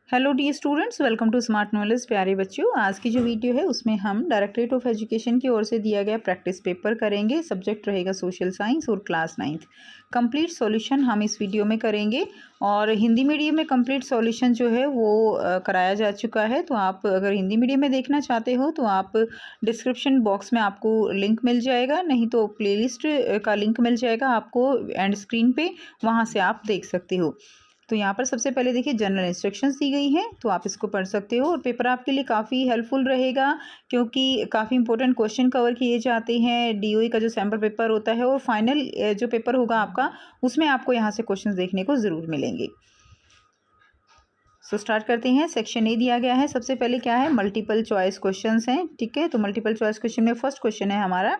Hello dear students, welcome to smart knowledge. प्यारे बच्चों, आज की जो वीडियो है उसमें हम डायरेक्टरेट ऑफ एजुकेशन की ओर से दिया गया प्रैक्टिस पेपर करेंगे। सब्जेक्ट रहेगा सोशल साइंस और क्लास 9th। कंप्लीट सॉल्यूशन हम इस वीडियो में करेंगे और हिंदी मीडियम में कंप्लीट सॉल्यूशन जो है वो कराया जा चुका है। तो आप अगर हिंदी मीडियम में देखना चाहते हो तो आप डिस्क्रिप्शन बॉक्स में आपको लिंक मिल जाएगा, नहीं तो प्लेलिस्ट का लिंक मिल जाएगा आपको एंड स्क्रीन पे, वहाँ से आप देख सकते हो। तो यहाँ पर सबसे पहले देखिए जनरल इंस्ट्रक्शंस दी गई हैं, तो आप इसको पढ़ सकते हो और पेपर आपके लिए काफ़ी हेल्पफुल रहेगा क्योंकि काफ़ी इंपॉर्टेंट क्वेश्चन कवर किए जाते हैं। डीओई का जो सैम्पल पेपर होता है और फाइनल जो पेपर होगा आपका, उसमें आपको यहाँ से क्वेश्चंस देखने को ज़रूर मिलेंगे। स्टार्ट करते हैं। सेक्शन ए दिया गया है। सबसे पहले क्या है, मल्टीपल चॉइस क्वेश्चंस हैं। ठीक है, तो मल्टीपल चॉइस क्वेश्चन में फर्स्ट क्वेश्चन है हमारा,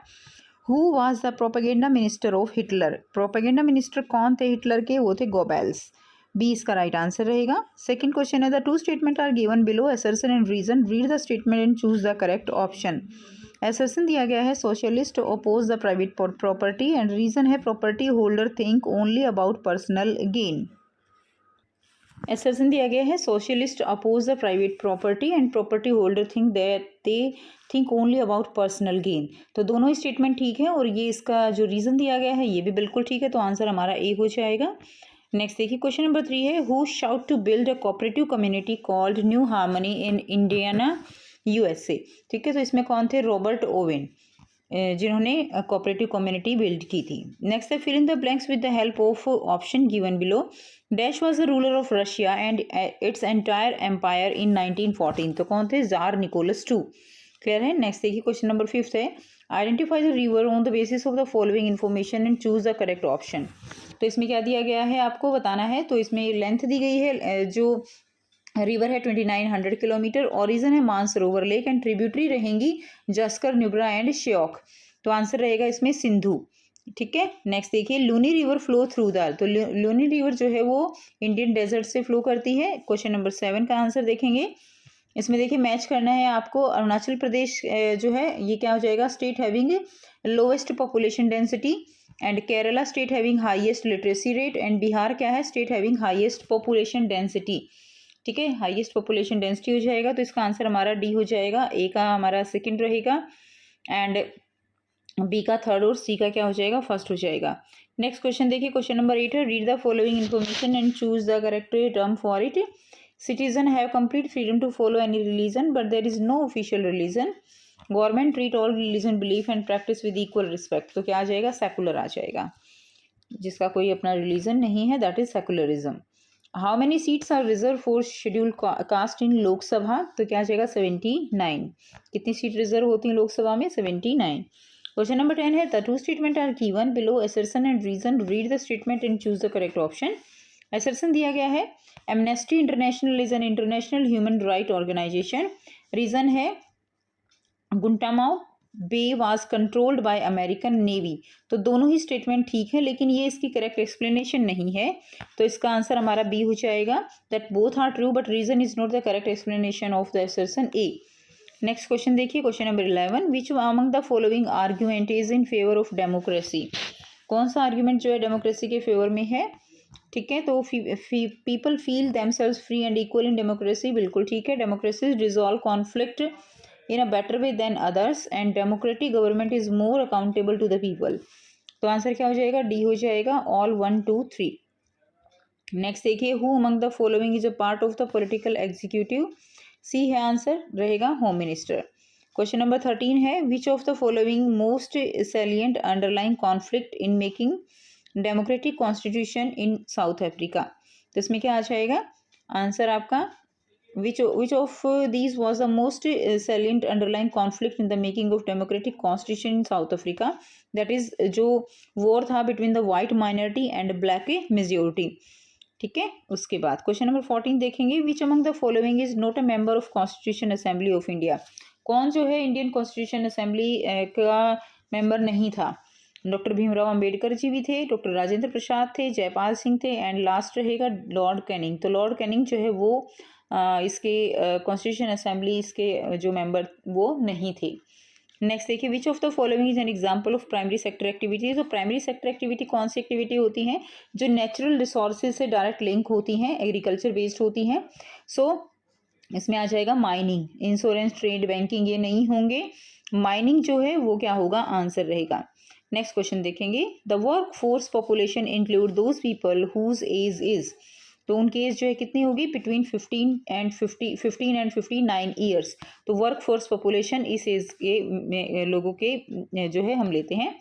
who was the propaganda minister of Hitler. Propaganda minister कौन थे हिटलर के? वो थे गोबेल्स। बी इसका राइट आंसर रहेगा। सेकंड क्वेश्चन है, the two statement are given below, assertion and reason, read the statement and choose the correct option. Assertion दिया गया है, socialist oppose the private property, and reason है property holder think only about personal gain. Assertion दिया गया है, socialist oppose the private property and property holder think that they think only about personal gain. तो दोनों ही statement ठीक है और ये इसका जो रीज़न दिया गया है ये भी बिल्कुल ठीक है, तो आंसर हमारा ए हो जाएगा। नेक्स्ट देखिए, क्वेश्चन नंबर 3 है, who sought to build a cooperative community called New Harmony in Indiana USA. ठीक है, तो इसमें कौन थे? रॉबर्ट ओवेन, जिन्होंने कोऑपरेटिव कम्युनिटी बिल्ड की थी। नेक्स्ट है, fill in the blanks with the help of option given below. Dash was the ruler of Russia and its entire empire in 1914। तो कौन थे? Tsar Nicholas two. क्लियर है। Next देखिए, question number 5 है, identify the river on the basis of the following information and choose the correct option. तो इसमें क्या दिया गया है, आपको बताना है। तो इसमें लेंथ दी गई है, जो रिवर है 2900 किलोमीटर, ओरिजिन है मानसरोवर लेक एंड ट्रिब्यूटरी रहेंगी जस्कर, न्यूब्रा एंड श्योक। तो आंसर रहेगा इसमें सिंधु। ठीक है। नेक्स्ट देखिए, Luni river flow through the, तो लूनी रिवर जो है वो इंडियन डेजर्ट से फ्लो करती है। क्वेश्चन नंबर 7 का आंसर देखेंगे। इसमें देखिए मैच करना है आपको। अरुणाचल प्रदेश जो है ये क्या हो जाएगा, state having lowest population density, and Kerala state having highest literacy rate, and Bihar क्या है, state having highest population density. ठीक है, हाईएस्ट पॉपुलेशन डेंसिटी हो जाएगा, तो इसका आंसर हमारा डी हो जाएगा। ए का हमारा सेकंड रहेगा एंड बी का थर्ड और सी का क्या हो जाएगा, फर्स्ट हो जाएगा। नेक्स्ट क्वेश्चन देखिए, क्वेश्चन नंबर 8 है, read the following information and choose the correct term for it. Citizen have complete freedom to follow any religion, but there is no official religion. Government treat all religion belief and practice with equal respect. तो क्या आ जाएगा, secular आ जाएगा। जिसका कोई अपना religion नहीं है, that is secularism. How many seats are reserve for schedule caste in Lok Sabha? तो क्या आ जाएगा, 79। कितनी सीट रिजर्व होती है लोकसभा में? 79। क्वेश्चन नंबर 10 है, the two statement are given below, assertion and reason, read the statement and choose the correct option. Assertion दिया गया है, Amnesty International is an international human right organisation. Reason है, Guantanamo bay was controlled by American navy. तो दोनों ही statement ठीक है, लेकिन ये इसकी करेक्ट एक्सप्लेनेशन नहीं है, तो इसका आंसर हमारा बी हो जाएगा, that both are true but reason is not the correct explanation of the assertion A. Next question देखिए, question number 11, which among the following argument is in favour of democracy. कौन सा argument जो है democracy के favour में है? ठीक है, तो people feel themselves free and equal in democracy, बिल्कुल ठीक है। Democracy resolve conflict in a better way than others, and democratic government is more accountable to the people. तो आंसर क्या हो जाएगा, डी हो जाएगा, ऑल 1 2 3। नेक्स्ट देखिए, who among the following is a part of the political executive. C है answer, रहेगा home minister. Question number 13 है, which of the following most salient underlying conflict in making democratic constitution in south Africa. तो इसमें क्या आ जाएगा answer आपका, which of these was the most salient underlying conflict in the making of democratic constitution in south Africa. That is जो war था between the white minority and black majority. ठीक है, उसके बाद क्वेश्चन नंबर 14 देखेंगे, विच among the following is not a member of constitution assembly of India. कौन जो है इंडियन कॉन्स्टिट्यूशन असेंबली का मेंबर नहीं था? डॉक्टर भीमराव अंबेडकर जी भी थे, डॉक्टर राजेंद्र प्रसाद थे, जयपाल सिंह थे, एंड लास्ट रहेगा लॉर्ड कैनिंग। तो लॉर्ड कैनिंग जो है वो इसके कॉन्स्टिट्यूशन असेंबली इसके जो मेंबर वो नहीं थे। नेक्स्ट देखिए, विच of the following is an example of primary sector activity. तो प्राइमरी सेक्टर एक्टिविटी कौन सी एक्टिविटी होती हैं जो नेचुरल रिसोर्सेज से डायरेक्ट लिंक होती हैं, एग्रीकल्चर बेस्ड होती हैं। सो इसमें आ जाएगा माइनिंग, इंश्योरेंस, ट्रेड, बैंकिंग, ये नहीं होंगे। माइनिंग जो है वो क्या होगा, आंसर रहेगा। नेक्स्ट क्वेश्चन देखेंगे, the work force population include those people whose age is. तो उनकी एज जो है कितनी होगी, बिटवीन 15 एंड 59 ईयर्स। तो वर्क फोर्स पॉपुलेशन इस एज के लोगों के जो है हम लेते हैं।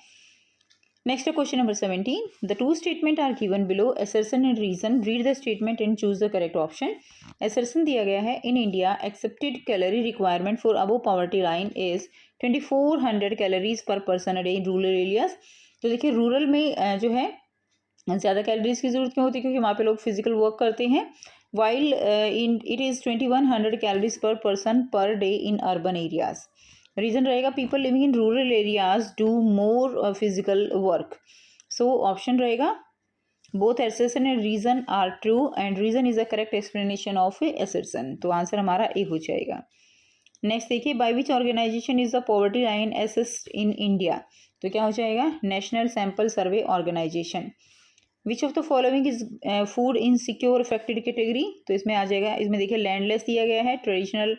Next question number 17, the two statement are given below, assertion and reason, read the statement and choose the correct option. Assertion दिया गया है, in India accepted calorie requirement for above poverty line is 2400 calories per person a day in rural areas. तो देखिए rural में जो है ज़्यादा calories की जरूरत क्यों होती है, क्योंकि वहाँ पे लोग फिजिकल वर्क करते हैं। While in it is 2100 calories per person per day in urban areas. Reason रहेगा, people living in rural areas do more physical work. So option रहेगा both assertion and reason are true and reason is the correct explanation of assertion। तो answer हमारा A हो जाएगा। Next देखिए, by which organisation is the poverty line assessed in India. तो क्या हो जाएगा, National Sample survey organisation. Which of the following is food in secure affected category. तो इसमें आ जाएगा, इसमें देखिए लैंडलेस दिया गया है, ट्रेडिशनल,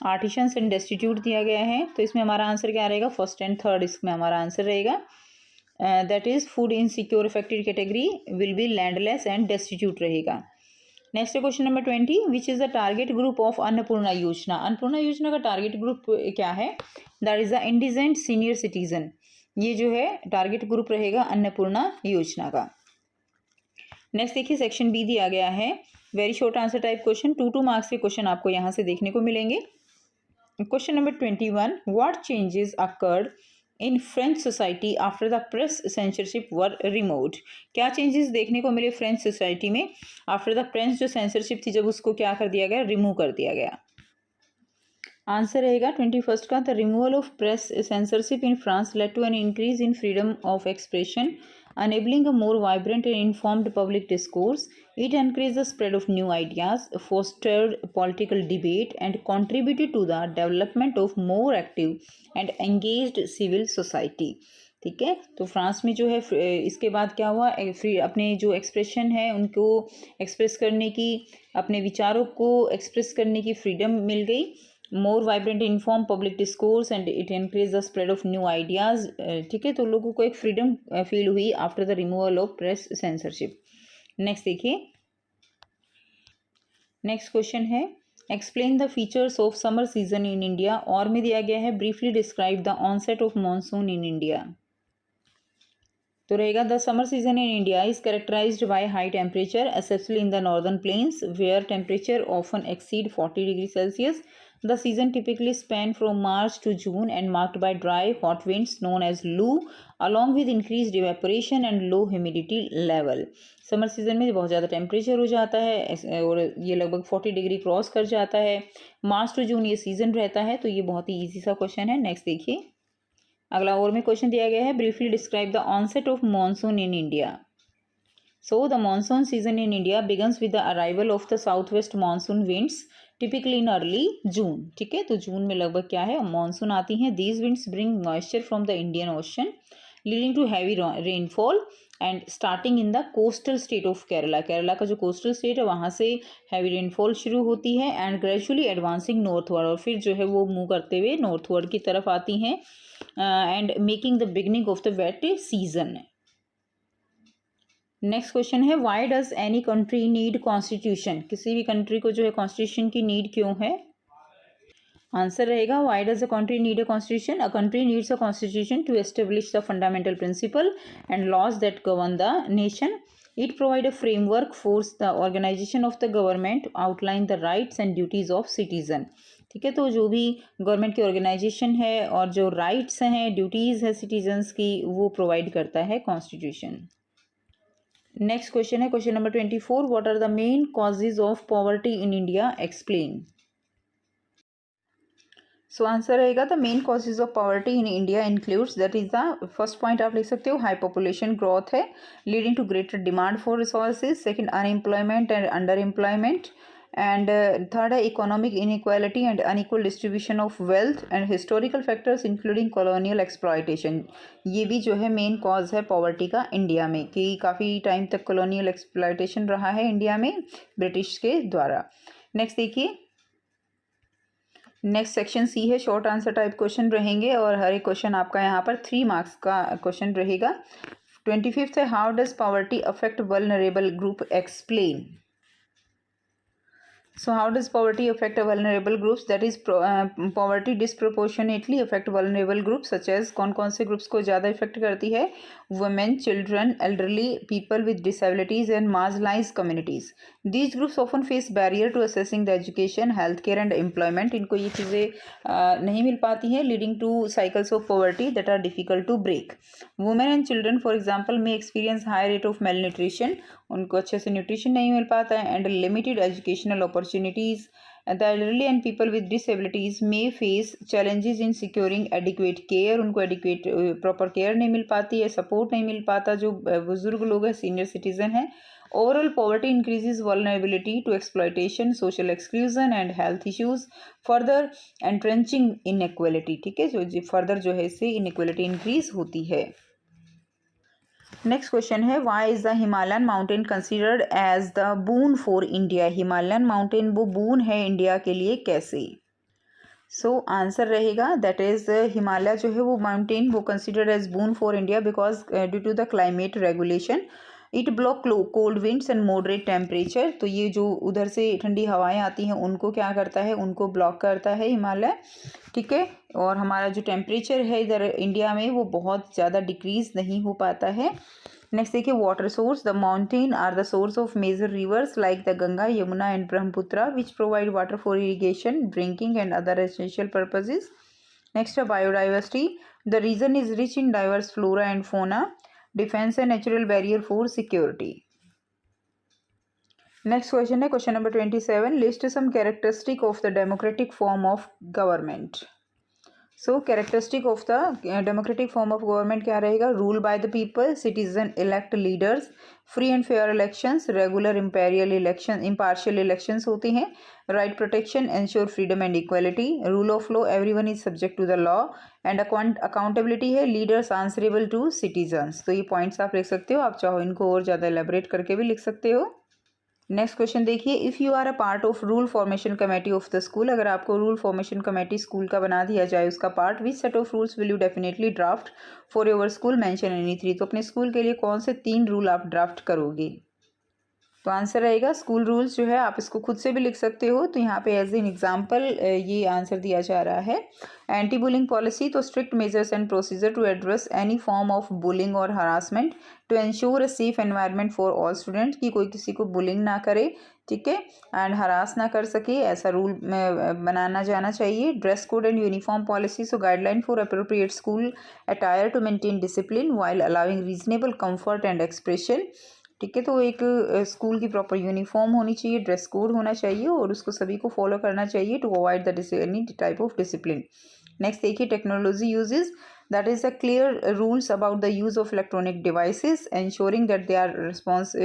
आर्टिशंस एंड डेस्टिट्यूट दिया गया है। तो इसमें हमारा आंसर क्या रहेगा, फर्स्ट एंड थर्ड इसमें हमारा आंसर रहेगा। That is food in secure affected category will be landless and destitute रहेगा। Next question number 20, which is the target group of Annapurna Yojana. Annapurna Yojana का टारगेट ग्रुप क्या है, that is the indigent senior citizen. ये जो है टारगेट ग्रुप रहेगा अन्नपूर्णा योजना का। Next देखिए, सेक्शन बी दिया गया है, very short answer type question, 2 marks के क्वेश्चन आपको यहाँ से देखने को मिलेंगे। Question number 21, what changes occurred in French society after the press censorship were removed. क्या चेंजेस देखने को मिले फ्रेंच सोसाइटी में आफ्टर द प्रेस जो सेंसरशिप थी जब उसको क्या कर दिया गया, रिमूव कर दिया गया। आंसर रहेगा 21 का, the removal of press censorship in France led to an increase in freedom of expression, enabling a more vibrant and informed public discourse. It encouraged the spread of new ideas, fostered political debate, and contributed to the development of more active and engaged civil society. ठीक है, तो France में जो है इसके बाद क्या हुआ, अपने जो एक्सप्रेशन है उनको एक्सप्रेस करने की, अपने विचारों को एक्सप्रेस करने की फ्रीडम मिल गई, more vibrant inform public discourse and it encourage the spread of new ideas. ठीक है, तो लोगों को एक फ्रीडम फील हुई after the removal of press censorship. Next देखिए, नेक्स्ट क्वेश्चन है, explain the features of summer season in India. और में दिया गया है, briefly describe the onset of monsoon in India. तो रहेगा, the summer season in India is characterised by high temperature especially in the northern plains where temperature often exceed 40 degree Celsius. The season typically spans from March to June and marked by dry, hot winds known as loo, along with increased evaporation and low humidity level. Summer season में बहुत ज़्यादा temperature हो जाता है और ये लगभग 40 degree cross कर जाता है। मार्च टू जून ये सीजन रहता है, तो ये बहुत ही ईजी सा क्वेश्चन है। नेक्स्ट देखिए, अगला और में क्वेश्चन दिया गया है, briefly describe the onset of monsoon in India. So the monsoon season in India begins with the arrival of the southwest monsoon winds typically in early June. ठीक है, तो जून में लगभग क्या है, मानसून आती हैं। These winds bring moisture from the Indian Ocean leading to heavy rainfall and starting in the coastal state of Kerala. Kerala का जो कोस्टल स्टेट है वहाँ से हैवी रेनफॉल शुरू होती है एंड ग्रेजुअली एडवांसिंग नॉर्थवर्ड, और फिर जो है वो मूव करते हुए नॉर्थवर्ड की तरफ आती हैं and making the beginning of the wet season. Next question है, why does any country need constitution. किसी भी कंट्री को जो है कॉन्स्टिट्यूशन की नीड क्यों है। आंसर रहेगा, why does a country need a constitution. A country needs a constitution to establish the fundamental principle and laws that govern the nation. It provide a framework for the organisation of the government, outline the rights and duties of citizen. ठीक है, तो जो भी government की organisation है और जो rights हैं, ड्यूटीज़ है सिटीजन्स की, वो प्रोवाइड करता है कॉन्स्टिट्यूशन। नेक्स्ट क्वेश्चन है, question number 24, what are the main causes of poverty in India, explain. So answer रहेगा, the main causes of poverty in India includes, that is the first point आप लिख सकते हो, high population growth है leading to greater demand for resources. Second, unemployment and under employment and third है economic inequality and unequal distribution of wealth and historical factors including colonial exploitation. ये भी जो है मेन कॉज है poverty का India में, कि काफ़ी टाइम तक कॉलोनियल एक्सप्लॉयटेशन रहा है इंडिया में ब्रिटिश के द्वारा। नेक्स्ट देखिए, नेक्स्ट सेक्शन सी है, शॉर्ट आंसर टाइप क्वेश्चन रहेंगे और हर एक क्वेश्चन आपका यहाँ पर 3 मार्क्स का क्वेश्चन रहेगा। 25th है, how does poverty affect vulnerable group, explain. So how does poverty affect vulnerable groups? That is poverty disproportionately affect vulnerable groups such as कौन से ग्रुप्स को ज़्यादा इफेक्ट करती है? Women, children, elderly, people with disabilities and marginalized communities. These groups often face barrier to accessing the education, healthcare and employment. इनको ये चीज़ें नहीं मिल पाती हैं, leading to cycles of poverty that are difficult to break. Women and children, for example, may experience high rate of malnutrition. उनको अच्छे से nutrition नहीं मिल पाता है, and limited educational opportunities. The elderly and people with disabilities may face challenges in securing adequate care. उनको adequate proper care नहीं मिल पाती है, सपोर्ट नहीं मिल पाता जो बुजुर्ग लोग हैं, सीनियर सिटीजन हैं। Overall poverty increases vulnerability to exploitation, social exclusion and health issues, further entrenching inequality. ठीक है, जो फर्दर जो है इससे इनइक्वालिटी इंक्रीज होती है। नेक्स्ट क्वेश्चन है, why is the Himalayan mountain considered as the boon for India. Himalayan mountain वो बून है इंडिया के लिए, कैसे? सो आंसर रहेगा दैट इज हिमालय जो है वो माउंटेन वो considered as boon for India because due to the climate regulation it block cold winds and moderate temperature. तो ये जो उधर से ठंडी हवाएं आती हैं उनको क्या करता है, उनको ब्लॉक करता है हिमालय। ठीक है, और हमारा जो टेम्परेचर है इधर इंडिया में वो बहुत ज़्यादा डिक्रीज नहीं हो पाता है। नेक्स्ट देखिए, water source, the mountain are the source of major rivers like the Ganga, Yamuna and Brahmaputra which provide water for irrigation, drinking and other essential purposes. Next है biodiversity, the region is rich in diverse flora and fauna, defence है natural barrier for security. Next question है question number 27, list some characteristic of the democratic form of government. So characteristic of the democratic form of government क्या रहेगा? Rule by the people, citizen elect leaders, free and fair elections, regular impartial elections होते हैं, right protection, ensure freedom and equality, rule of law, everyone is subject to the law and accountability है, leaders answerable to citizens. तो ये points आप लिख सकते हो, आप चाहो इनको और ज़्यादा एलेबरेट करके भी लिख सकते हो। नेक्स्ट क्वेश्चन देखिए, if you are a part of rule formation committee of the school, अगर आपको रूल फॉर्मेशन कमेटी स्कूल का बना दिया जाए उसका part, which set of rules will you definitely draft for your school, mention any 3। तो अपने स्कूल के लिए कौन से 3 रूल आप ड्राफ्ट करोगे? तो आंसर रहेगा स्कूल रूल्स जो है आप इसको खुद से भी लिख सकते हो। तो यहाँ पे एज एन एग्जांपल ये आंसर दिया जा रहा है। एंटी बुलिंग पॉलिसी, तो strict measures and procedure to address any form of bullying और harassment to ensure a safe environment for all student, कि कोई किसी को बुलिंग ना करे, ठीक है, एंड हरास ना कर सके, ऐसा रूल बनाना जाना चाहिए। Dress code and uniform policy, so guideline for appropriate school attire to maintain discipline while allowing reasonable comfort and expression. ठीक है, तो एक स्कूल की प्रॉपर यूनिफॉर्म होनी चाहिए, ड्रेस कोड होना चाहिए और उसको सभी को फॉलो करना चाहिए to avoid the any type of discipline. Next देखिए, technology uses, that is a clear rules about the use of electronic devices ensuring that they are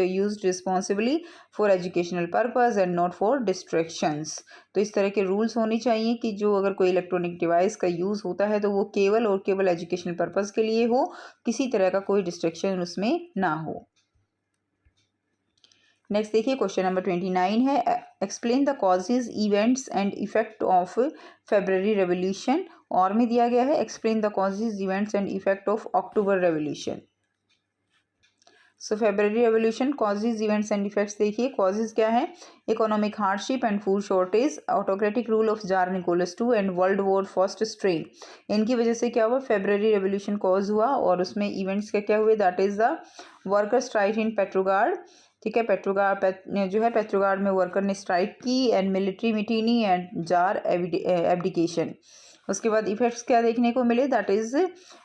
used responsibly for educational purpose and not for distractions। तो इस तरह के rules होने चाहिए कि जो अगर कोई इलेक्ट्रॉनिक डिवाइस का यूज़ होता है तो वो केवल और केवल एजुकेशनल पर्पज़ के लिए हो, किसी तरह का कोई डिस्ट्रैक्शन उसमें ना हो। नेक्स्ट देखिए, क्वेश्चन नंबर 29 है, explain the causes, events and effect of February revolution. और में दिया गया है explain the causes, events and effect of October revolution. So February revolution, causes, events and effects देखिए। कॉजेज क्या है? Economic hardship and food shortage, autocratic rule of tsar Nicholas II and world war first strain. इनकी वजह से क्या हुआ? February revolution cause हुआ। और उसमें इवेंट्स क्या हुए? That is the worker strike in Petrograd. ठीक है, जो है पेट्रोगार्ड में वर्कर ने स्ट्राइक की, and military mutiny and tsar abdication. उसके बाद इफेक्ट्स क्या देखने को मिले? That is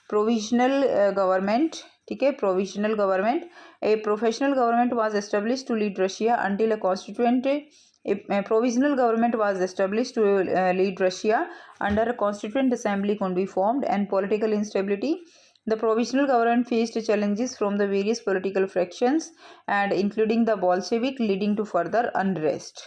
provisional government. ठीक है, provisional government, a professional government was established to lead Russia until a constituent provisional government was established to lead Russia under a constituent assembly could be formed, and political instability. The provisional government faced challenges from the various political fractions and including the Bolshevik, leading to further unrest.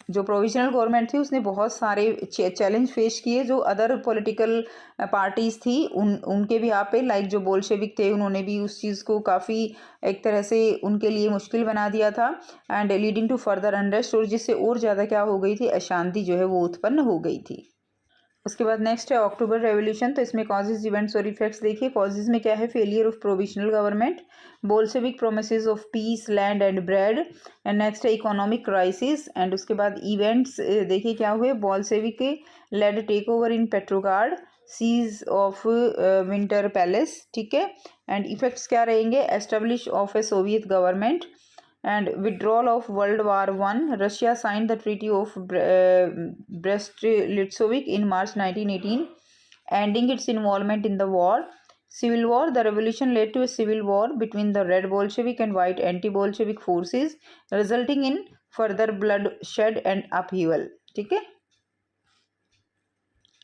जो provisional government थी उसने बहुत सारे challenge face किए जो other political parties थी उनके भी यहाँ पे, लाइक जो बोल्शेविक थे उन्होंने भी उस चीज़ को काफ़ी एक तरह से उनके लिए मुश्किल बना दिया था, and leading to further unrest, और जिससे और ज़्यादा क्या हो गई थी, अशांति जो है वो उत्पन्न हो गई थी। उसके बाद नेक्स्ट है अक्टूबर रेवोल्यूशन। तो इसमें कॉजेज, इवेंट्स और इफेक्ट्स देखिए। कॉजेज में क्या है, failure of provisional government, Bolshevik promises of peace, land and bread, and next है इकोनॉमिक क्राइसिस। एंड उसके बाद इवेंट्स देखिए क्या हुए, Bolshevik led take over in Petrograd, siege of winter palace, ठीक है। एंड इफेक्ट्स क्या रहेंगे, establish of a Soviet government and withdrawal of World War I. Russia signed the Treaty of Brest-Litovsk in March 1918, ending its involvement in the war. Civil War. The revolution led to a civil war between the Red Bolshevik and White anti-Bolshevik forces, resulting in further bloodshed and upheaval. ठीक है।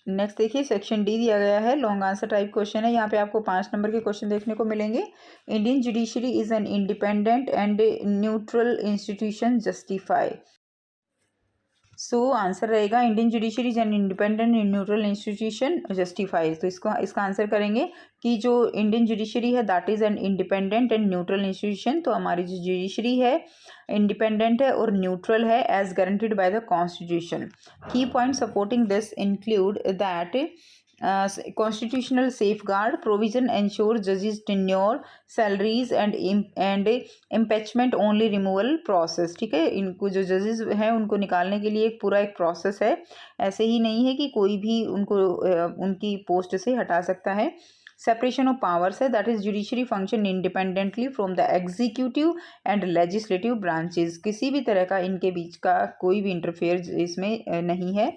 Next देखिए section D दिया गया है, long answer type question है। यहाँ पे आपको 5 नंबर के क्वेश्चन देखने को मिलेंगे। Indian judiciary is an independent and neutral institution, justify. So answer रहेगा Indian judiciary is an independent and neutral institution, justify. तो इसका आंसर करेंगे कि जो इंडियन जुडिशरी है that is an independent and neutral institution. तो हमारी जो जुडिशरी है इंडिपेंडेंट है और न्यूट्रल है as guaranteed by the constitution. Key point supporting this include that constitutional safeguard provision ensure judges tenure, salaries and impeachment only removal process। ठीक है, इनको जो जजेस हैं उनको निकालने के लिए एक पूरा एक प्रोसेस है, ऐसे ही नहीं है कि कोई भी उनको उनकी पोस्ट से हटा सकता है। सेपरेशन ऑफ पावर्स है, that is judiciary function independently from the executive and legislative branches, किसी भी तरह का इनके बीच का कोई भी इंटरफेयर इसमें नहीं है।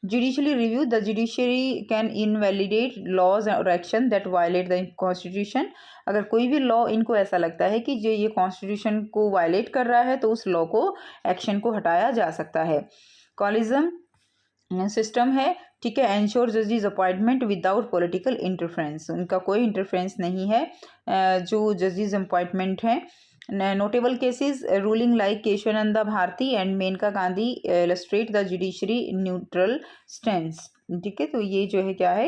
Judicially review, the judiciary can invalidate laws or action that violate the constitution। अगर कोई भी लॉ इनको ऐसा लगता है कि जो ये कॉन्स्टिट्यूशन को वायलेट कर रहा है तो उस लॉ को, एक्शन को हटाया जा सकता है। कॉलिज्म सिस्टम है, ठीक है। एंश्योर जजेस अपॉइंटमेंट विदाउट पॉलिटिकल इंटरफेरेंस, उनका कोई इंटरफेरेंस नहीं है जो जजेस अपॉइंटमेंट हैं। Notable cases ruling like Kesavananda Bharati and Maneka Gandhi illustrate the judiciary neutral stance. ठीक है, तो ये जो है क्या है,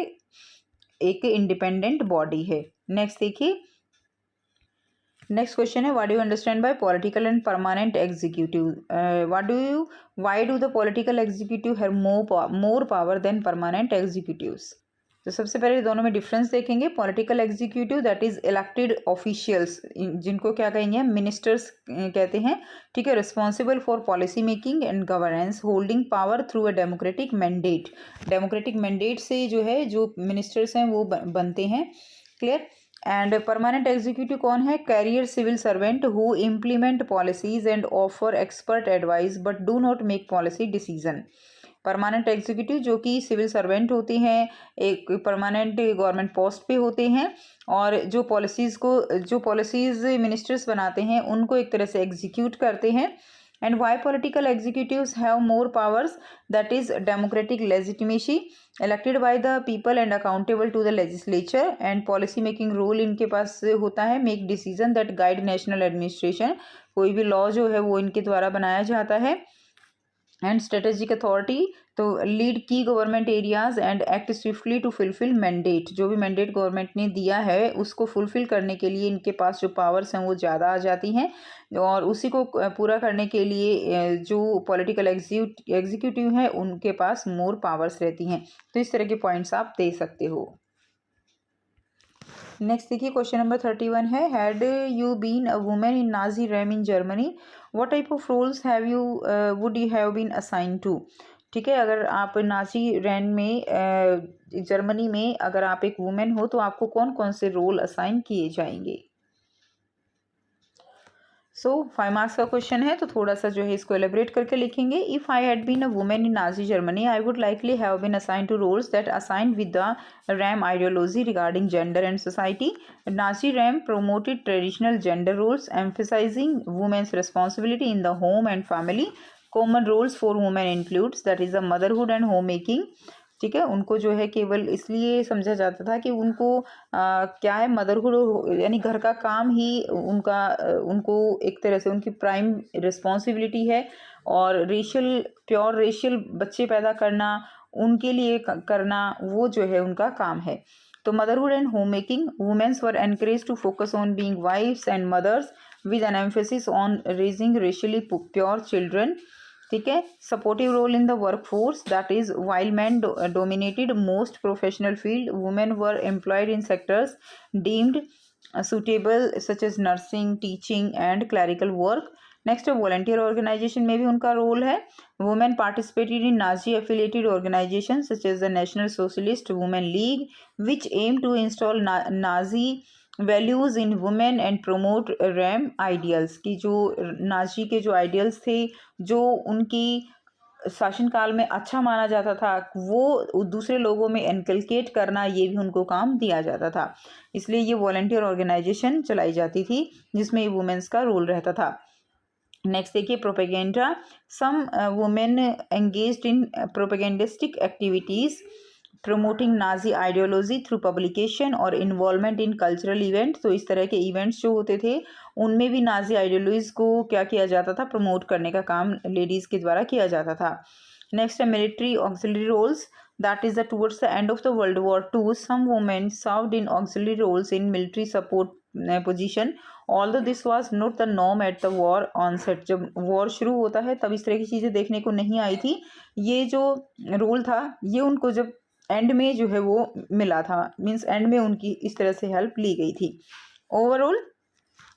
एक इंडिपेंडेंट बॉडी है। नेक्स्ट देखिए, नेक्स्ट क्वेश्चन है what do you understand by political and permanent executive. Why do the political executive have more power than permanent executives. तो सबसे पहले दोनों में डिफरेंस देखेंगे। Political executive that is elected officials, जिनको क्या कहेंगे, मिनिस्टर्स कहते हैं, ठीक है। Responsible for policy making and governance, holding power through a democratic mandate. Democratic mandate से जो है जो मिनिस्टर्स हैं वो बनते हैं, क्लियर। एंड परमानेंट एग्जीक्यूटिव कौन है, career civil servant who implement policies and offer expert advice but do not make policy decision. Permanent executive जो कि सिविल सर्वेंट होते हैं, एक परमानेंट गवर्नमेंट पोस्ट पे होते हैं, और जो पॉलिसीज़ मिनिस्टर्स बनाते हैं उनको एक तरह से एग्जीक्यूट करते हैं। And why political executives have more powers, that is democratic legitimacy, elected by the people and accountable to the legislature. And policy making role इनके पास होता है, make decision that guide national administration, कोई भी law जो है वो इनके द्वारा बनाया जाता है। एंड स्ट्रेटेजिक अथॉरिटी, तो लीड की government areas and act swiftly to fulfil mandate, जो भी मैंडेट गवर्नमेंट ने दिया है उसको फुलफिल करने के लिए इनके पास जो पावर्स हैं वो ज़्यादा आ जाती हैं, और उसी को पूरा करने के लिए जो पॉलिटिकल एग्जीक्यूटिव हैं उनके पास मोर पावर्स रहती हैं। तो इस तरह के पॉइंट्स आप दे सकते हो। नेक्स्ट देखिए क्वेश्चन नंबर 31 है, had you been a women in Nazi Reich in Germany, what type of roles have you would you have been assign to. ठीक है, अगर आप नाजी रैन में जर्मनी में अगर आप एक वुमेन हो तो आपको कौन कौन से रोल असाइन किए जाएंगे। सो 5 मार्क्स का क्वेश्चन है, तो थोड़ा सा जो है इसको एलेबरेट करके लिखेंगे। If I had been a women in Nazi Germany I would likely have been assign to roles that assign with the Reich ideology regarding gender and society. Nazi Reich promoted traditional gender roles, emphasizing women's responsibility in the home and family. Common roles for women includes that is the motherhood and homemaking. ठीक है, उनको जो है केवल इसलिए समझा जाता था कि उनको क्या है, मदरहुड यानी घर का काम ही उनको एक तरह से उनकी प्राइम रिस्पॉन्सिबिलिटी है, और प्योर रेशियल बच्चे पैदा करना, उनके लिए करना, वो जो है उनका काम है। तो motherhood and home making, women's were encourage to focus on being wives and mothers with an emphasis on raising racially pure children. ठीक है। Supportive role in the work force, that is while men dominated most professional field, women were employed in sectors deemed suitable such as nursing, teaching and clerical work. Next volunteer organisation में भी उनका role है। Women participated in Nazi affiliated organisation such as the national socialist women league which aim to install Nazi values in women and promote Reich ideals, की जो Nazi के जो ideals थे, जो उनकी शासनकाल में अच्छा माना जाता था, वो दूसरे लोगों में इनकलकेट करना, ये भी उनको काम दिया जाता था। इसलिए ये वॉलंटियर ऑर्गेनाइजेशन चलाई जाती थी जिसमें वुमेन्स का रोल रहता था। नेक्स्ट देखिए propaganda, some women engaged in propagandistic activities promoting Nazi ideology through publication और इन्वॉल्वमेंट इन कल्चरल इवेंट। तो इस तरह के इवेंट्स जो होते थे उनमें भी नाजी आइडियोलॉजीज को क्या किया जाता था, प्रमोट करने का काम लेडीज़ के द्वारा किया जाता था। नेक्स्ट है military auxiliary roles, that is the towards the end of the world war II some women served in auxiliary roles in military support position, although this was not the norm at the war onset. जब war शुरू होता है तब इस तरह की चीज़ें देखने को नहीं आई थी। ये जो रोल था ये उनको जब एंड में जो है वो मिला था, मीन्स एंड में उनकी इस तरह से हेल्प ली गई थी। Overall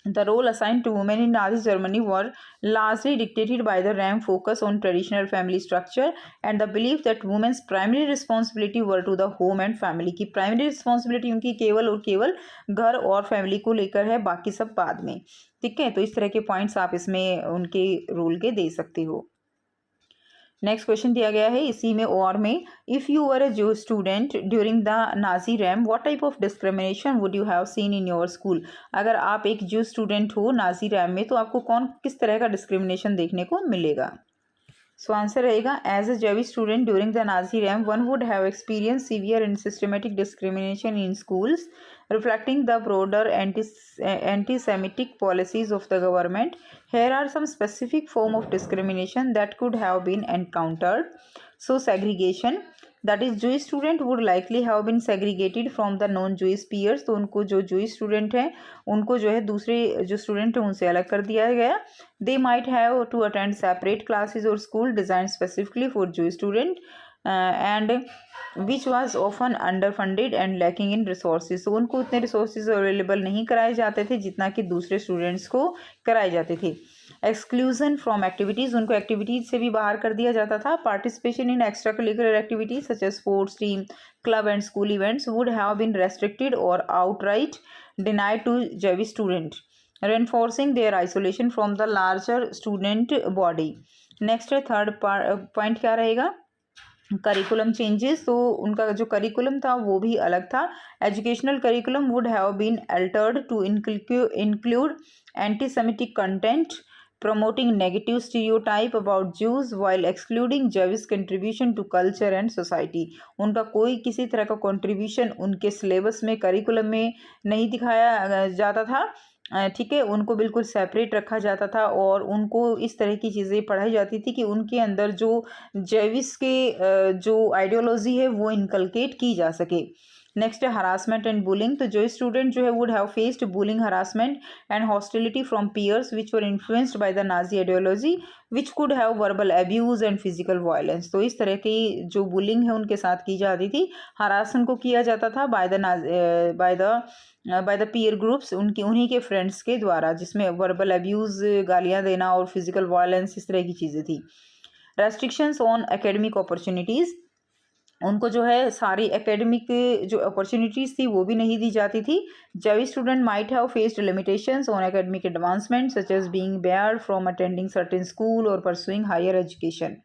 the role assigned to women in Nazi Germany were largely dictated by the RAM focus on traditional family structure and the belief that women's primary responsibility were to the home and family, की primary responsibility उनकी केवल और केवल घर और family को लेकर है, बाकी सब बाद में। ठीक है। तो इस तरह के पॉइंट्स आप इसमें उनके रोल के दे सकते हो। नेक्स्ट क्वेश्चन दिया गया है इसी में और में, इफ़ यू वर अ जू student during the Nazi RAM what type of discrimination would you have seen in your school. अगर आप एक जू स्टूडेंट हो नाजी रैम में तो आपको किस तरह का डिस्क्रिमिनेशन देखने को मिलेगा। सो आंसर रहेगा एज अ जेवी student during the Nazi RAM one would have experience severe and systematic discrimination in schools reflecting the broader anti-Semitic policies of the government. Here are some specific form of discrimination that could have been encountered. So segregation, that is Jewish student would likely have been segregated from the non-Jewish peers. तो उनको जो Jewish student हैं उनको जो है दूसरे जो student हैं उनसे अलग कर दिया गया। They might have to attend separate classes or school designed specifically for Jewish student. And which was often underfunded and lacking in resources. तो उनको उतने resources अवेलेबल नहीं कराए जाते थे जितना कि दूसरे स्टूडेंट्स को कराए जाते थे। एक्सक्लूजन फ्रॉम एक्टिविटीज़, उनको एक्टिविटीज़ से भी बाहर कर दिया जाता था। Participation in extra curricular activities such as sports team, club and school events would have been restricted और outright denied to Jewish student, reinforcing their isolation from the larger student body. Next है third point क्या रहेगा, curriculum changes. तो उनका जो curriculum था वो भी अलग था। Educational curriculum would have been altered to include antisemitic content promoting negative stereotype about Jews while excluding Jewish contribution to culture and society. उनका कोई किसी तरह का contribution उनके सिलेबस में करिकुलम में नहीं दिखाया जाता था। ठीक है, उनको बिल्कुल सेपरेट रखा जाता था और उनको इस तरह की चीज़ें पढ़ाई जाती थी कि उनके अंदर जो जेविस के जो आइडियोलॉजी है वो इनकलकेट की जा सके। नेक्स्ट है हरासमेंट एंड बुलिंग। तो जो स्टूडेंट जो है would have faced bullying, harassment and hostility from peers which were influenced by the Nazi ideology which could have verbal abuse and physical violence. तो इस तरह की जो बुलिंग है उनके साथ की जाती थी, हरासमेंट को किया जाता था बाय द पीयर ग्रुप्स, उन्हीं के फ्रेंड्स के द्वारा, जिसमें वर्बल एब्यूज, गालियाँ देना और फिजिकल वायलेंस, इस तरह की चीज़ें थी। रेस्ट्रिक्शंस ऑन एकेडमिक अपॉर्चुनिटीज़, उनको जो है सारी एकेडमिक जो अपॉर्चुनिटीज़ थी वो भी नहीं दी जाती थी। Jewish student might have faced limitations on academic advancement such as being barred from attending certain school और pursuing higher education.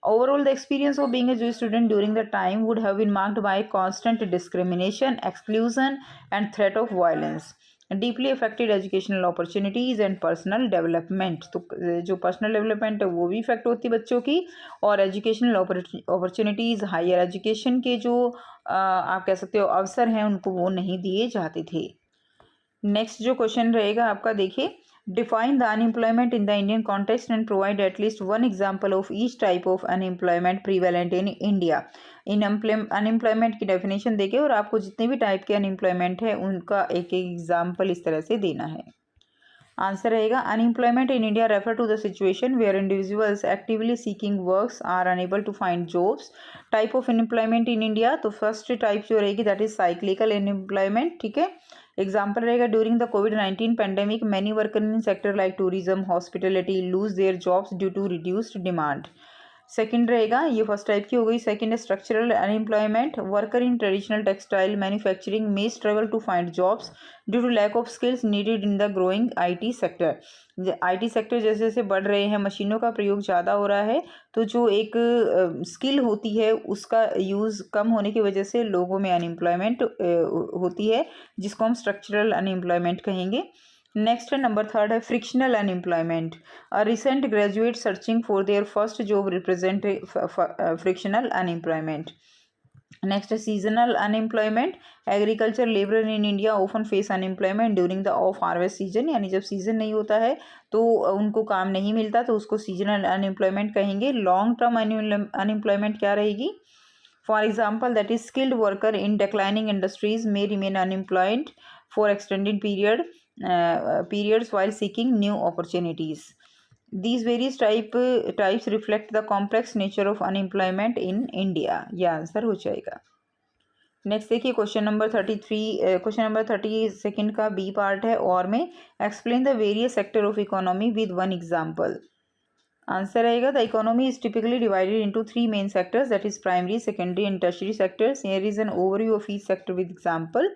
Overall, the experience of being a Jewish student during the time would have been marked by constant discrimination, exclusion, and threat of violence. Deeply affected educational opportunities and personal development. तो जो personal development है वो भी effect होती है बच्चों की, और एजुकेशनल अपॉर्चुनिटीज़, हायर एजुकेशन के जो आप कह सकते हो अवसर हैं उनको वो नहीं दिए जाते थे। नेक्स्ट जो क्वेश्चन रहेगा आपका, देखिए Define the unemployment in the Indian context and provide at least one example of each type of unemployment prevalent in India. In unemployment की डेफिनेशन देके और आपको जितने भी टाइप के अनएम्प्लॉयमेंट है उनका एक एग्जाम्पल इस तरह से देना है। आंसर रहेगा unemployment in India refer to the situation where individuals actively seeking works are unable to find jobs. Type of unemployment in India, तो फर्स्ट टाइप जो रहेगी दैट इज साइक्लिकल अनएम्प्लॉयमेंट, ठीक है। एग्जाम्पल रहेगा ड्यूरिंग द कोविड-19 pandemic many worker in sector like tourism hospitality lose their jobs due to reduced demand. Second रहेगा, ये first type की हो गई। Second structural unemployment, worker in traditional textile manufacturing may struggle to find jobs due to lack of skills needed in the growing IT sector. IT sector जैसे जैसे बढ़ रहे हैं, मशीनों का प्रयोग ज़्यादा हो रहा है, तो जो एक स्किल होती है उसका यूज़ कम होने की वजह से लोगों में अनएम्प्लॉयमेंट होती है, जिसको हम स्ट्रक्चरल अनएम्प्लॉयमेंट कहेंगे। नेक्स्ट है नंबर थर्ड है frictional unemployment. A recent graduate searching for their first job represent frictional unemployment. Next है seasonal unemployment. Agriculture labour in India often face unemployment during the off harvest season, यानी जब season नहीं होता है तो उनको काम नहीं मिलता, तो उसको सीजनल अनएम्प्लॉयमेंट कहेंगे। लॉन्ग टर्म अनएम्प्लॉयमेंट क्या रहेगी? For example that is skilled worker in declining industries may remain unemployed for extended periods while seeking new opportunities. These various types reflect the complex nature of unemployment in India. यह answer हो जाएगा। Next देखिए question number 32 का B part है और में explain the various sector of economy with one example. Answer रहेगा the economy is typically divided into 3 main sectors that is primary, secondary and tertiary sectors. Here is an overview of each sector with example.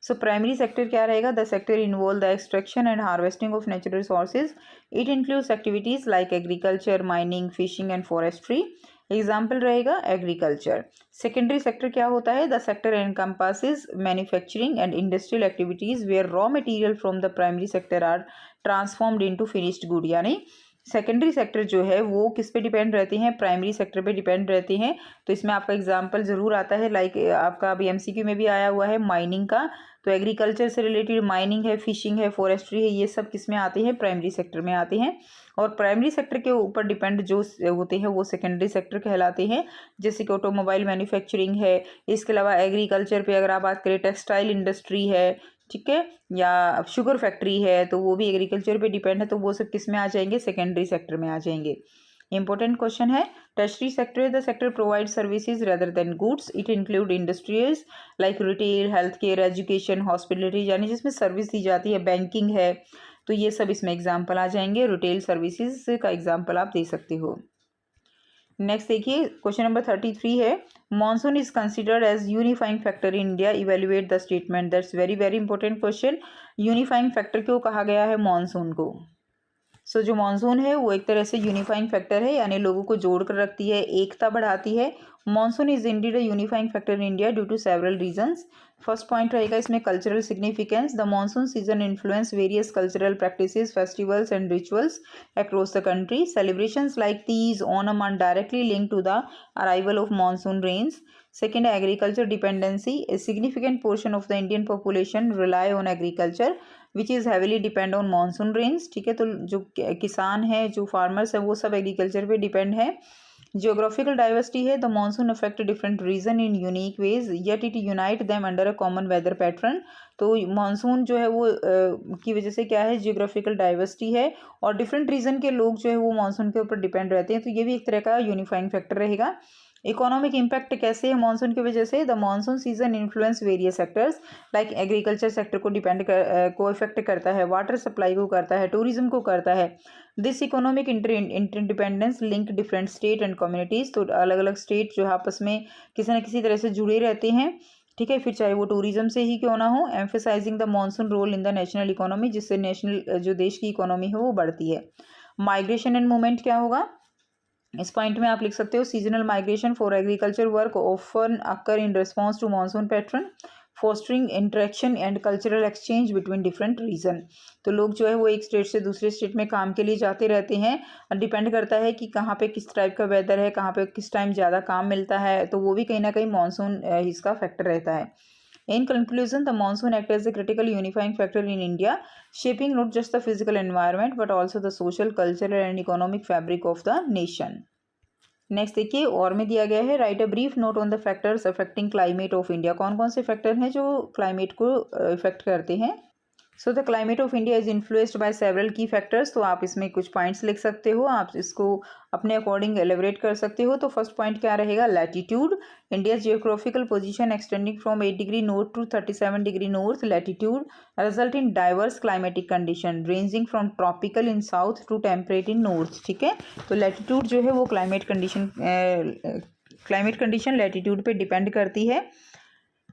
So primary sector क्या रहेगा? The sector involve the extraction and harvesting of natural resources. It includes activities like agriculture, mining, fishing and forestry. Example रहेगा agriculture. Secondary sector क्या होता है? The sector encompasses manufacturing and industrial activities where raw material from the primary sector are transformed into finished good. यानी secondary sector जो है वो किस पे डिपेंड रहते हैं? प्राइमरी सेक्टर पे डिपेंड रहते हैं। तो इसमें आपका एग्जांपल ज़रूर आता है, लाइक आपका अभी एमसीक्यू में भी आया हुआ है माइनिंग का। तो एग्रीकल्चर से रिलेटेड माइनिंग है, फिशिंग है, फॉरेस्ट्री है, ये सब किस में आते हैं? प्राइमरी सेक्टर में आते हैं। और प्राइमरी सेक्टर के ऊपर डिपेंड जो होते हैं वो सेकेंडरी सेक्टर कहलाते हैं, जैसे कि ऑटोमोबाइल मैन्युफैक्चरिंग है। इसके अलावा एग्रीकल्चर पे अगर आप बात करें, टेक्सटाइल इंडस्ट्री है, ठीक है, या शुगर फैक्ट्री है, तो वो भी एग्रीकल्चर पे डिपेंड है, तो वो सब किस में आ जाएंगे? सेकेंडरी सेक्टर में आ जाएंगे। इंपॉर्टेंट क्वेश्चन है। Tertiary sector is the sector provide services rather than goods. It include industries like retail, health care, education, hospitality, यानी जिसमें सर्विस दी जाती है, बैंकिंग है, तो ये सब इसमें एग्जाम्पल आ जाएंगे। रिटेल सर्विसेज का एग्जाम्पल आप दे सकते हो। नेक्स्ट देखिए क्वेश्चन नंबर 33 है monsoon is considered as unifying factor in India, evaluate the statement. That's very very important question. Unifying factor क्यों कहा गया है मॉनसून को? सो जो मॉनसून है वो एक तरह से यूनिफाइंग फैक्टर है, यानी लोगों को जोड़ कर रखती है, एकता बढ़ाती है। Monsoon is indeed a unifying factor in India due to several reasons. First point रहेगा इसमें cultural significance. The monsoon season influence various cultural practices, festivals and rituals across the country. Celebrations like Teej, Onam are directly linked to the arrival of monsoon rains. Second, agriculture dependency. A significant portion of the Indian population rely on agriculture, which is heavily depend on monsoon rains. ठीक है, तो जो किसान हैं, जो farmers हैं, वो सब एग्रीकल्चर पे डिपेंड है। जियोग्राफिकल डाइवर्सिटी है। The monsoon affect different region in unique ways yet it unite them under a common weather pattern. तो मॉनसून जो है वो की वजह से क्या है? जियोग्राफिकल डाइवर्सिटी है और डिफरेंट रीजन के लोग जो है वो मॉनसून के ऊपर डिपेंड रहते हैं, तो ये भी एक तरह का यूनिफाइंग फैक्टर रहेगा। इकोनॉमिक इम्पैक्ट कैसे है मॉनसून की वजह से? The monsoon season influence various sectors like agriculture sector को को इफेक्ट करता है, वाटर सप्लाई को करता है, टूरिज्म को करता है। This economic interdependence link different state and communities. तो अलग अलग स्टेट जो आपस में किसी न किसी तरह से जुड़े रहते हैं, ठीक है, फिर चाहे वो टूरिज्म से ही क्यों ना हो। Emphasising the monsoon role in the national economy, जिससे नेशनल जो देश की इकोनॉमी है वो बढ़ती है। माइग्रेशन एंड मूवमेंट क्या होगा? इस पॉइंट में आप लिख सकते हो seasonal migration for agriculture work often occur in response to monsoon pattern, fostering interaction and cultural exchange between different region. तो लोग जो है वो एक स्टेट से दूसरे स्टेट में काम के लिए जाते रहते हैं, डिपेंड करता है कि कहाँ पे किस टाइप का वेदर है, कहाँ पे किस टाइम ज़्यादा काम मिलता है, तो वो भी कहीं ना कहीं मॉनसून इसका फैक्टर रहता है। In conclusion, the monsoon acts as a critical unifying factor in India, shaping not just the physical environment but also the social, cultural and economic fabric of the nation. Next देखिए और में दिया गया है right a brief note on the factors affecting climate of India. कौन कौन से factor हैं जो क्लाइमेट को इफेक्ट करते हैं। So the climate of India is influenced by several की फैक्टर्स। तो आप इसमें कुछ पॉइंट्स लिख सकते हो, आप इसको अपने अकॉर्डिंग एलिब्रेट कर सकते हो। तो फर्स्ट पॉइंट क्या रहेगा, latitude. India geographical position extending from 8 degree north to 37 degree north latitude result in diverse climatic condition ranging from tropical in south to temperate in north. ठीक है, तो लैटिट्यूड जो है वो क्लाइमेट कंडीशन लैटिट्यूड पे depend करती है।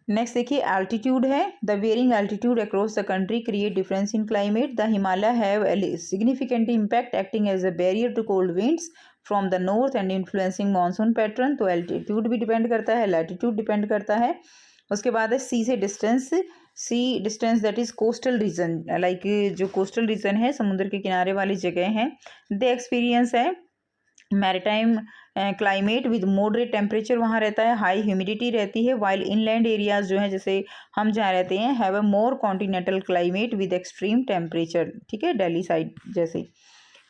Next देखिए एल्टीट्यूड है, the varying altitude across the country create difference in climate. The Himalaya have significant impact acting as a barrier to cold winds from the north and influencing monsoon pattern. तो altitude भी depend करता है, latitude depend करता है। उसके बाद है sea से distance, sea distance that is coastal region, like जो कोस्टल रीजन है समुद्र के किनारे वाली जगह हैं, दे एक्सपीरियंस है maritime climate with moderate temperature वहाँ रहता है, हाई ह्यूमिडिटी रहती है। वाइल इनलैंड एरियाज जो हैं जैसे हम जहाँ रहते हैं have a more continental climate with extreme temperature. ठीक है, दिल्ली साइड जैसे।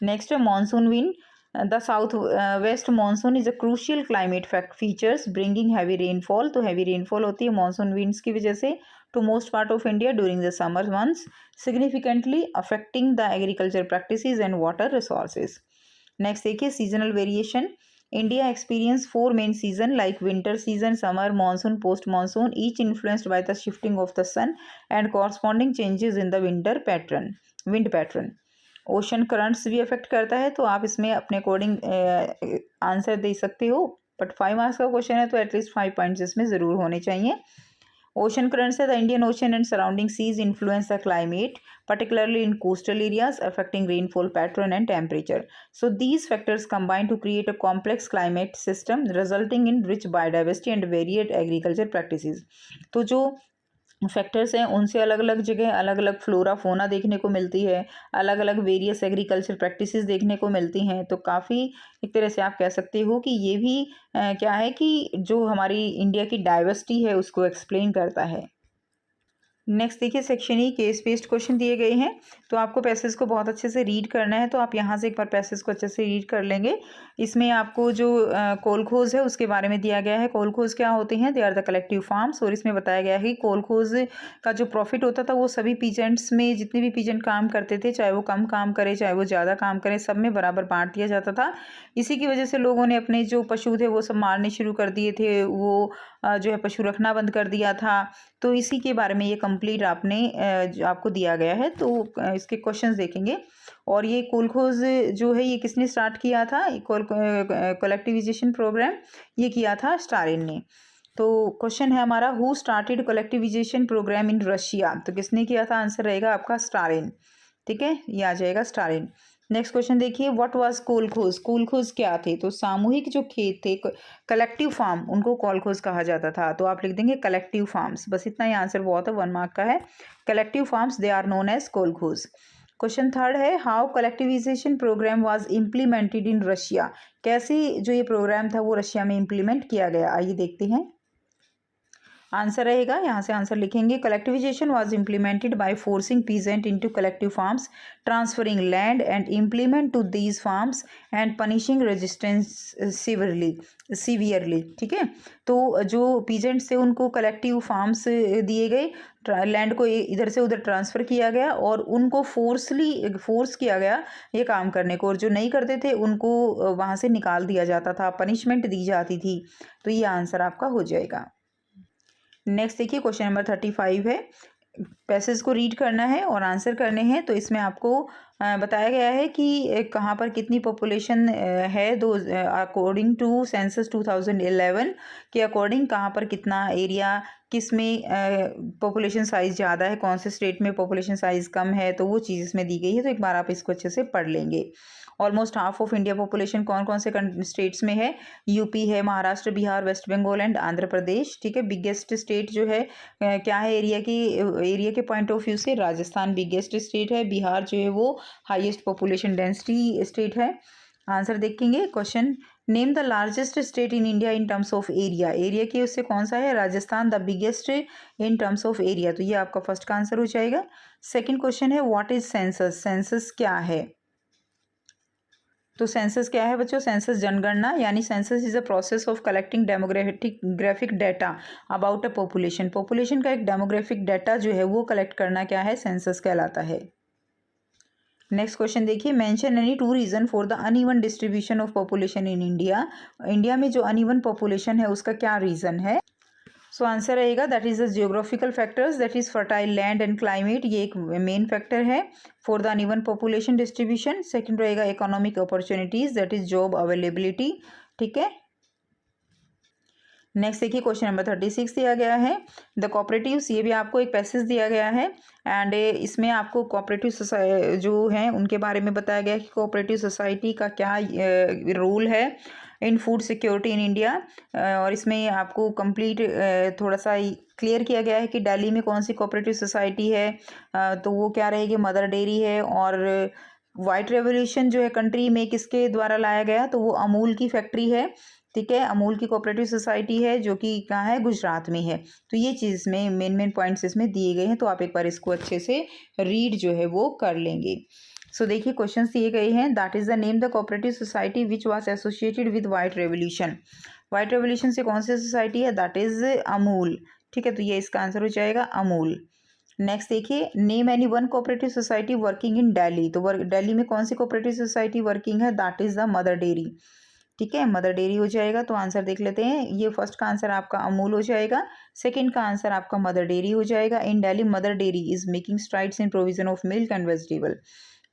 नेक्स्ट है monsoon wind, the south west monsoon is a crucial climate features bringing heavy rainfall. तो हैवी रेनफॉल होती है मानसून विंड्स की वजह से to most part of India during the summer months, significantly affecting the agriculture practices and water resources. Next देखिए seasonal variation, India experience 4 main season like winter season, summer, monsoon, post monsoon, each influenced by the shifting of the sun and corresponding changes in the wind pattern. Ocean currents भी affect करता है, तो आप इसमें अपने according answer दे सकते हो, but 5 marks का क्वेश्चन है तो एटलीस्ट 5 पॉइंट्स इसमें ज़रूर होने चाहिए। ओशन currents है, the Indian Ocean and surrounding seas influence the climate, particularly in coastal areas, affecting rainfall pattern and temperature. So these factors combine to create a complex climate system, resulting in rich biodiversity and varied agriculture practices. तो जो factors हैं उनसे अलग अलग जगह अलग अलग flora fauna देखने को मिलती है, अलग अलग वेरियस एग्रीकल्चर प्रैक्टिसेस देखने को मिलती हैं। तो काफ़ी एक तरह से आप कह सकते हो कि ये भी क्या है कि जो हमारी इंडिया की डाइवर्सिटी है उसको एक्सप्लेन करता है। नेक्स्ट देखिए section E case based question दिए गए हैं, तो आपको पैसेज को बहुत अच्छे से रीड करना है। तो आप यहाँ से एक बार पैसेज को अच्छे से रीड कर लेंगे। इसमें आपको जो कोलखोज है उसके बारे में दिया गया है। कोलखोज क्या होते हैं, they are the collective farms. और इसमें बताया गया है कि कोलखोज का जो प्रॉफिट होता था वो सभी पीजेंट्स में, जितने भी पीजेंट काम करते थे, चाहे वो कम काम करे चाहे वो ज़्यादा काम करे, सब में बराबर बांट दिया जाता था। इसी की वजह से लोगों ने अपने जो पशु थे वो सब मारने शुरू कर दिए थे, वो जो है पशु रखना बंद कर दिया था। तो इसी के बारे में ये कंप्लीट आपको दिया गया है। तो इसके क्वेश्चंस देखेंगे। और ये कोलखोज जो है ये किसने स्टार्ट किया था, कलेक्टिवाइजेशन प्रोग्राम ये किया था स्टालिन ने। तो क्वेश्चन है हमारा, who started collectivisation programme in Russia. तो किसने किया था, आंसर रहेगा आपका स्टालिन। ठीक है, ये आ जाएगा स्टालिन। नेक्स्ट क्वेश्चन देखिए, व्हाट वाज कोलखोज। कोलखोज क्या थे, तो सामूहिक जो खेत थे, कलेक्टिव फार्म, उनको कोलखोज कहा जाता था। तो आप लिख देंगे कलेक्टिव फार्म्स, बस इतना ही आंसर बहुत है, 1 मार्क का है। Collective farms they are known as kolkhoz. Question third है, how collectivisation programme was implemented in Russia. कैसे जो ये प्रोग्राम था वो रशिया में इम्प्लीमेंट किया गया, आइए देखते हैं। आंसर रहेगा, यहाँ से आंसर लिखेंगे, collectivisation was implemented by forcing peasant into collective farms, transferring land and implement to these farms and punishing resistance severely. ठीक है, तो जो पीजेंट्स थे उनको कलेक्टिव फार्म्स दिए गए, लैंड को इधर से उधर ट्रांसफ़र किया गया और उनको फोर्स किया गया ये काम करने को, और जो नहीं करते थे उनको वहाँ से निकाल दिया जाता था, पनिशमेंट दी जाती थी। तो ये आंसर आपका हो जाएगा। नेक्स्ट देखिए क्वेश्चन नंबर 35 है, पैसेज को रीड करना है और आंसर करने हैं। तो इसमें आपको बताया गया है कि कहाँ पर कितनी पॉपुलेशन है, अकॉर्डिंग टू सेंसस 2011 के अकॉर्डिंग कहाँ पर कितना एरिया, किस में पॉपुलेशन साइज़ ज़्यादा है, कौन से स्टेट में पॉपुलेशन साइज़ कम है, तो वो चीज़ इसमें दी गई है। तो एक बार आप इसको अच्छे से पढ़ लेंगे। Almost half of India population कौन कौन से स्टेट्स में है, यूपी है, महाराष्ट्र, बिहार, वेस्ट बंगाल एंड आंध्र प्रदेश। ठीक है, बिगेस्ट स्टेट जो है क्या है एरिया के पॉइंट ऑफ व्यू से, राजस्थान बिगेस्ट स्टेट है, बिहार जो है वो हाईएस्ट पॉपुलेशन डेंसिटी स्टेट है। आंसर देखेंगे, question name the largest state in India in terms of area, area की उससे कौन सा है, Rajasthan the biggest in terms of area, तो ये आपका फर्स्ट का आंसर हो जाएगा। सेकंड क्वेश्चन है व्हाट इज सेंसस, सेंसस क्या है, तो सेंसस क्या है बच्चों, सेंसस जनगणना, यानी census is a process of collecting demographic data about a population, population का एक डेमोग्राफिक डाटा जो है वो कलेक्ट करना क्या है, सेंसस कहलाता है। नेक्स्ट क्वेश्चन देखिए, mention any two reason for the uneven distribution of population in India, India में जो अनइवन पॉपुलेशन है उसका क्या रीजन है। सो आंसर रहेगा that is the geographical factors, that is fertile land and climate, ये एक मेन फैक्टर है for the uneven population distribution. Second रहेगा economic opportunities, that is job availability, ठीक है। नेक्स्ट देखिए क्वेश्चन नंबर 36 दिया गया है द कोऑपरेटिव्स, ये भी आपको एक पैसेज दिया गया है एंड इसमें आपको कोऑपरेटिव जो हैं उनके बारे में बताया गया है कि कोऑपरेटिव सोसाइटी का क्या रोल है इन फूड सिक्योरिटी इन इंडिया, और इसमें आपको कंप्लीट थोड़ा सा क्लियर किया गया है कि दिल्ली में कौन सी कोऑपरेटिव सोसाइटी है, तो वो क्या रहेगी, मदर डेयरी है। और वाइट रेवोल्यूशन जो है कंट्री में किसके द्वारा लाया गया, तो वो अमूल की फैक्ट्री है, ठीक है, अमूल की कोऑपरेटिव सोसाइटी है जो कि कहाँ है, गुजरात में है। तो ये चीज़ में मेन पॉइंट्स इसमें दिए गए हैं, तो आप एक बार इसको अच्छे से रीड जो है वो कर लेंगे। सो देखिए क्वेश्चन दिए गए हैं, that is the name the cooperative society which was associated with white revolution, white revolution से कौन सी सोसाइटी है, दैट इज अमूल, ठीक है, तो ये इसका आंसर हो जाएगा अमूल। नेक्स्ट देखिए, name any one cooperative society working in Delhi, तो दिल्ली में कौन सी कोऑपरेटिव सोसाइटी वर्किंग है, that is the mother dairy, ठीक है, मदर डेयरी हो जाएगा। तो आंसर देख लेते हैं, ये फर्स्ट का आंसर आपका अमूल हो जाएगा, सेकंड का आंसर आपका मदर डेयरी हो जाएगा। In Delhi Mother Dairy is making strides in provision of milk and vegetable.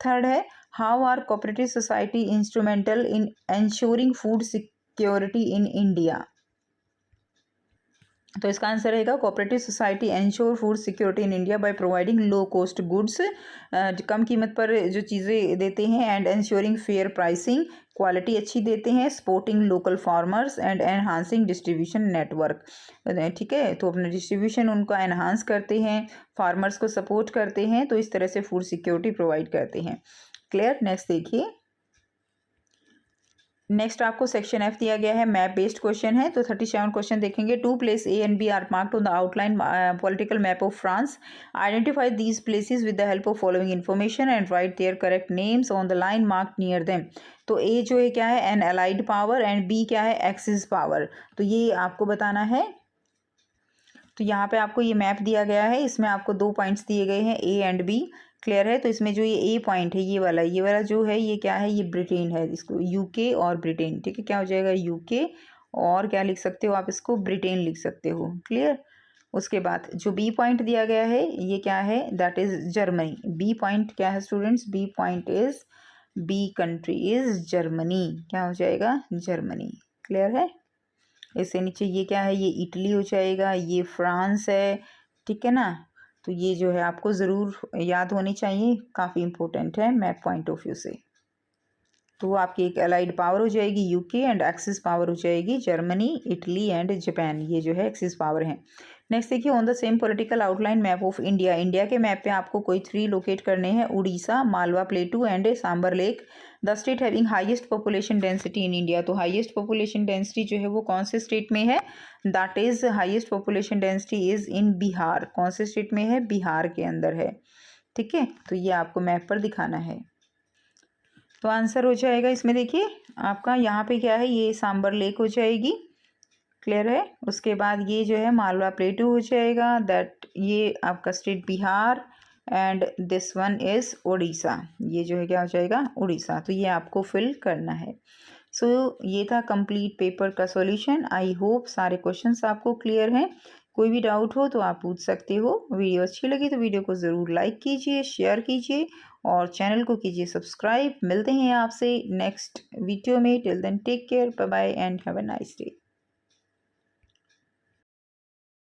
Third है how are cooperative society instrumental in ensuring food security in India, तो इसका आंसर रहेगा cooperative society ensure food security in India by providing low cost goods, कम कीमत पर जो चीज़ें देते हैं, and ensuring fair pricing, quality अच्छी देते हैं, supporting local farmers and enhancing distribution network, ठीक है, तो अपना डिस्ट्रीब्यूशन उनका एनहांस करते हैं, फार्मर्स को सपोर्ट करते हैं, तो इस तरह से फूड सिक्योरिटी प्रोवाइड करते हैं। क्लियर। नेक्स्ट देखिए, नेक्स्ट आपको सेक्शन एफ दिया गया है, मैप बेस्ड क्वेश्चन है, तो 37 क्वेश्चन देखेंगे। Two place A and B are marked on the outline political map of France, identify these places with the help of following information and write their correct names on the line marked near them. तो A जो है क्या है, an allied power, and B क्या है, axis power, तो ये आपको बताना है। तो यहाँ पे आपको ये मैप दिया गया है, इसमें आपको 2 पॉइंट्स दिए गए हैं, ए एंड बी, क्लियर है। तो इसमें जो ये ए पॉइंट है, ये वाला जो है, ये क्या है, ये ब्रिटेन है, इसको यूके और ब्रिटेन, ठीक है, क्या हो जाएगा, यूके और क्या लिख सकते हो आप, इसको ब्रिटेन लिख सकते हो, क्लियर। उसके बाद जो बी पॉइंट दिया गया है, ये क्या है, that is Germany. B point क्या है students, B point is, B country is Germany, क्या हो जाएगा, जर्मनी, क्लियर है। इससे नीचे ये क्या है, ये इटली हो जाएगा, ये फ्रांस है, ठीक है ना। तो ये जो है आपको ज़रूर याद होनी चाहिए, काफ़ी इंपॉर्टेंट है मैप पॉइंट ऑफ व्यू से। तो आपकी एक अलाइड पावर हो जाएगी यूके, एंड एक्सिस पावर हो जाएगी जर्मनी, इटली एंड जापान, ये जो है एक्सिस पावर है। नेक्स्ट देखिए, on the same political outline map of India, India के मैप पे आपको कोई 3 लोकेट करने हैं, Orissa, Malwa plateau and Sambhar lake. The state having highest population density in India, तो हाईएस्ट पॉपुलेशन डेंसिटी जो है वो कौन से स्टेट में है, that is highest population density is in Bihar, कौन से स्टेट में है, बिहार के अंदर है, ठीक है। तो ये आपको मैप पर दिखाना है। तो आंसर हो जाएगा इसमें, देखिए आपका यहाँ पे क्या है, ये सांबर लेक हो जाएगी, क्लियर है। उसके बाद ये जो है मालवा प्लेटू हो जाएगा, दैट ये आपका state Bihar, and this one is Orissa, ये जो है क्या हो जाएगा, उड़ीसा। तो ये आपको फिल करना है। सो ये था कंप्लीट पेपर का सॉल्यूशन। आई होप सारे क्वेश्चंस आपको क्लियर हैं। कोई भी डाउट हो तो आप पूछ सकते हो। वीडियो अच्छी लगी तो वीडियो को ज़रूर लाइक कीजिए, शेयर कीजिए और चैनल को कीजिए सब्सक्राइब। मिलते हैं आपसे नेक्स्ट वीडियो में। Till then take care, bye bye and have a nice day.